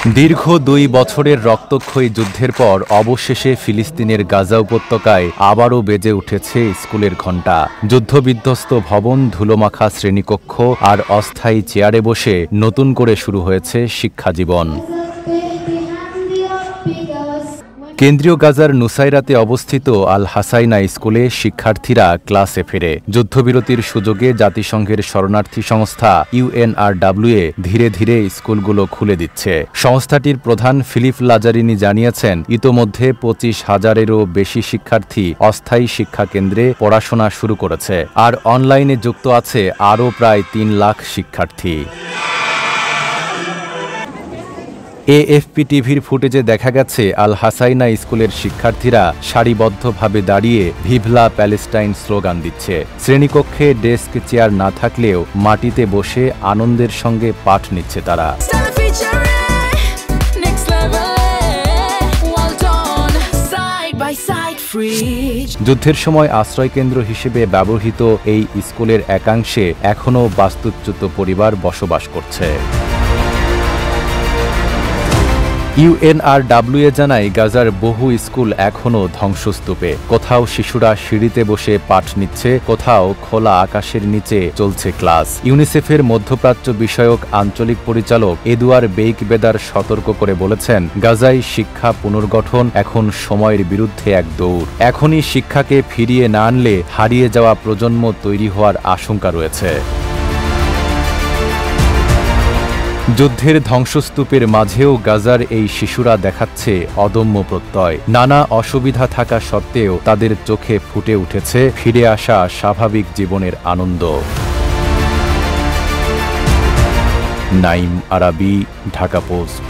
দীর্ঘ ২ বছরের রক্তক্ষয়ী যুদ্ধের পর অবশেষে ফিলিস্তিনের গাজা উপত্যকায় আবারও বেজে উঠেছে স্কুলের ঘণ্টা। যুদ্ধবিধ্বস্ত ভবন, ধুলোমাখা শ্রেণীকক্ষ আর অস্থায়ী চেয়ারে বসে নতুন করে শুরু হয়েছে শিক্ষাজীবন। কেন্দ্রীয় গাজার নুসাইরাতে অবস্থিত আল হাসাইনা স্কুলে শিক্ষার্থীরা ক্লাসে ফেরে। যুদ্ধবিরতির সুযোগে জাতিসংঘের শরণার্থী সংস্থা UNRWA ধীরে ধীরে স্কুলগুলো খুলে দিচ্ছে। সংস্থাটির প্রধান ফিলিপ লাজারিনি জানিয়েছেন, ইতোমধ্যে ২৫,০০০-এরও বেশি শিক্ষার্থী অস্থায়ী শিক্ষা কেন্দ্রে পড়াশোনা শুরু করেছে, আর অনলাইনে যুক্ত আছে আরও প্রায় ৩ লাখ শিক্ষার্থী। AFP টিভির ফুটেজে দেখা গেছে আল হাসাইনা স্কুলের শিক্ষার্থীরা সারিবদ্ধভাবে দাঁড়িয়ে ভিভলা প্যালেস্টাইন স্লোগান দিচ্ছে। শ্রেণীকক্ষে ডেস্ক চেয়ার না থাকলেও মাটিতে বসে আনন্দের সঙ্গে পাঠ নিচ্ছে তারা। যুদ্ধের সময় আশ্রয়কেন্দ্র হিসেবে ব্যবহৃত এই স্কুলের একাংশে এখনও বাস্তুচ্যুত পরিবার বসবাস করছে। UNRWA জানায়, গাজার বহু স্কুল এখনও ধ্বংসস্তূপে। কোথাও শিশুরা সিঁড়িতে বসে পাঠ নিচ্ছে, কোথাও খোলা আকাশের নিচে চলছে ক্লাস। ইউনিসেফের মধ্যপ্রাচ্য বিষয়ক আঞ্চলিক পরিচালক এদুয়ার বেইকবেদার সতর্ক করে বলেছেন, গাজায় শিক্ষা পুনর্গঠন এখন সময়ের বিরুদ্ধে এক দৌড়। এখনই শিক্ষাকে ফিরিয়ে না আনলে হারিয়ে যাওয়া প্রজন্ম তৈরি হওয়ার আশঙ্কা রয়েছে। যুদ্ধের ধ্বংসস্তূপের মাঝেও গাজার এই শিশুরা দেখাচ্ছে অদম্য প্রত্যয়। নানা অসুবিধা থাকা সত্ত্বেও তাদের চোখে ফুটে উঠেছে ফিরে আসা স্বাভাবিক জীবনের আনন্দ। নাইম আরাবী, ঢাকা পোস্ট।